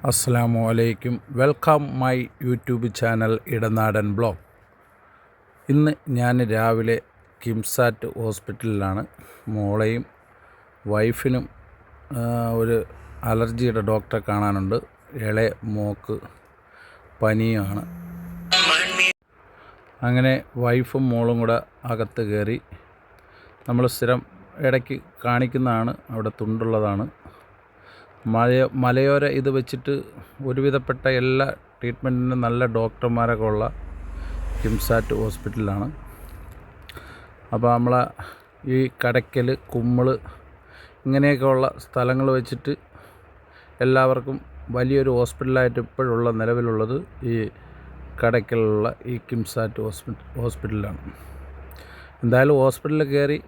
അസ്സലാമു അലൈക്കും. Welcome my YouTube channel Idanadan blog. ഇന്ന് ഞാൻ രാവിലെ കിംസാറ്റ് ഹോസ്പിറ്റലിലാണ്. മോളെയും വൈഫിനും ഒരു അലർജിയുടെ ഡോക്ടറെ കാണാനുണ്ട്. ഇളയ മോക്ക് പനിയാണ്. അങ്ങനെ വൈഫും മോളും കൂടെ അകത്ത് കയറി. നമ്മൾ സ്ഥിരം ഇടയ്ക്ക് കാണിക്കുന്നതാണ്, അവിടെ തുണ്ടുള്ളതാണ്. മലയോര ഇത് വെച്ചിട്ട് ഒരുവിധപ്പെട്ട എല്ലാ ട്രീറ്റ്മെൻറ്റിനും നല്ല ഡോക്ടർമാരൊക്കെ ഉള്ള കിംസാറ്റ് ഹോസ്പിറ്റലാണ്. അപ്പോൾ നമ്മളെ ഈ കടയ്ക്കൽ, കുമ്മിൾ ഇങ്ങനെയൊക്കെ ഉള്ള സ്ഥലങ്ങൾ വെച്ചിട്ട് എല്ലാവർക്കും വലിയൊരു ഹോസ്പിറ്റലായിട്ട് ഇപ്പോഴുള്ള നിലവിലുള്ളത് ഈ കടയ്ക്കലുള്ള ഈ കിംസാറ്റ് ഹോസ്പിറ്റലാണ്. എന്തായാലും ഹോസ്പിറ്റലിൽ കയറി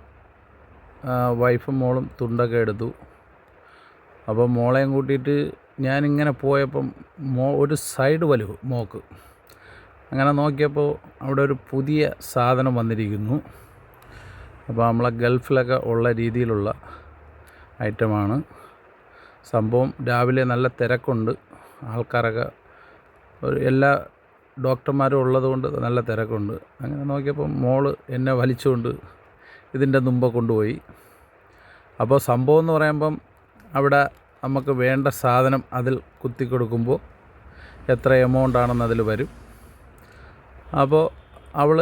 വൈഫും മോളും തുണ്ടൊക്കെ എടുത്തു. അപ്പോൾ മോളെയും കൂട്ടിയിട്ട് ഞാനിങ്ങനെ പോയപ്പം ഒരു സൈഡ് വലിവ് മോക്ക്. അങ്ങനെ നോക്കിയപ്പോൾ അവിടെ ഒരു പുതിയ സാധനം വന്നിരിക്കുന്നു. അപ്പോൾ നമ്മളെ ഗൾഫിലൊക്കെ ഉള്ള രീതിയിലുള്ള ഐറ്റമാണ് സംഭവം. രാവിലെ നല്ല തിരക്കുണ്ട്, ആൾക്കാരൊക്കെ എല്ലാ ഡോക്ടർമാരും ഉള്ളതുകൊണ്ട് നല്ല തിരക്കുണ്ട്. അങ്ങനെ നോക്കിയപ്പോൾ മോള് എന്നെ വലിച്ചുകൊണ്ട് ഇതിൻ്റെ മുമ്പ് കൊണ്ടുപോയി. അപ്പോൾ സംഭവം എന്ന് പറയുമ്പം അവിടെ നമുക്ക് വേണ്ട സാധനം അതിൽ കുത്തി കൊടുക്കുമ്പോൾ എത്ര എമൗണ്ട് ആണെന്ന് അതിൽ വരും. അപ്പോൾ അവൾ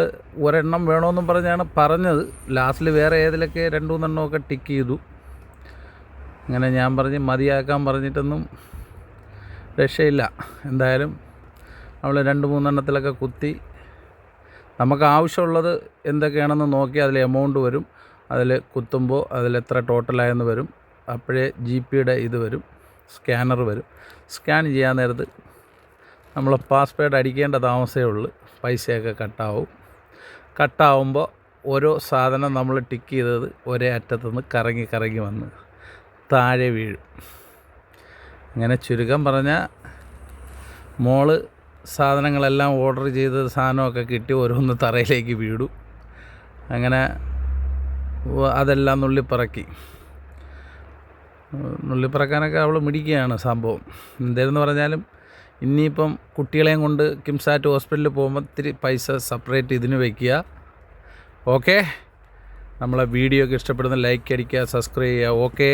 ഒരെണ്ണം വേണമെന്നും പറഞ്ഞാണ് പറഞ്ഞത്. ലാസ്റ്റിൽ വേറെ ഏതിലൊക്കെ 2-3 എണ്ണമൊക്കെ ടിക്ക് ചെയ്തു. അങ്ങനെ ഞാൻ പറഞ്ഞ് മതിയാക്കാൻ പറഞ്ഞിട്ടൊന്നും രക്ഷയില്ല. എന്തായാലും അവൾ 2-3 എണ്ണത്തിലൊക്കെ കുത്തി. നമുക്ക് ആവശ്യമുള്ളത് എന്തൊക്കെയാണെന്ന് നോക്കി അതിൽ എമൗണ്ട് വരും. അതിൽ കുത്തുമ്പോൾ അതിലെത്ര ടോട്ടലായെന്ന് വരും. അപ്പോഴേ GPയുടെ ഇത് വരും, സ്കാനർ വരും. സ്കാൻ ചെയ്യാൻ നേരത്ത് നമ്മൾ പാസ്വേഡ് അടിക്കേണ്ട താമസമേ ഉള്ളൂ. പൈസയൊക്കെ കട്ടാവുമ്പോൾ ഓരോ സാധനം നമ്മൾ ടിക്ക് ചെയ്തത് ഒരേ അറ്റത്തുനിന്ന് കറങ്ങി വന്ന് താഴെ വീഴും. അങ്ങനെ ചുരുക്കം പറഞ്ഞാൽ മോള് സാധനങ്ങളെല്ലാം ഓർഡർ ചെയ്ത് സാധനമൊക്കെ കിട്ടി ഓരോന്ന് തറയിലേക്ക് വീടും. അങ്ങനെ അതെല്ലാം നുള്ളിപ്പറക്കാനൊക്കെ അവൾ മിടിക്കുകയാണ് സംഭവം. എന്തായിരുന്നു പറഞ്ഞാലും ഇനിയിപ്പം കുട്ടികളെയും കൊണ്ട് കിംസാറ്റ് ഹോസ്പിറ്റലിൽ പോകുമ്പോൾ ഇത്തിരി പൈസ സെപ്പറേറ്റ് ഇതിന് വയ്ക്കുക. ഓക്കെ, നമ്മളെ വീഡിയോ ഒക്കെ ഇഷ്ടപ്പെടുന്ന ലൈക്ക് അടിക്കുക, സബ്സ്ക്രൈബ് ചെയ്യുക. ഓക്കേ.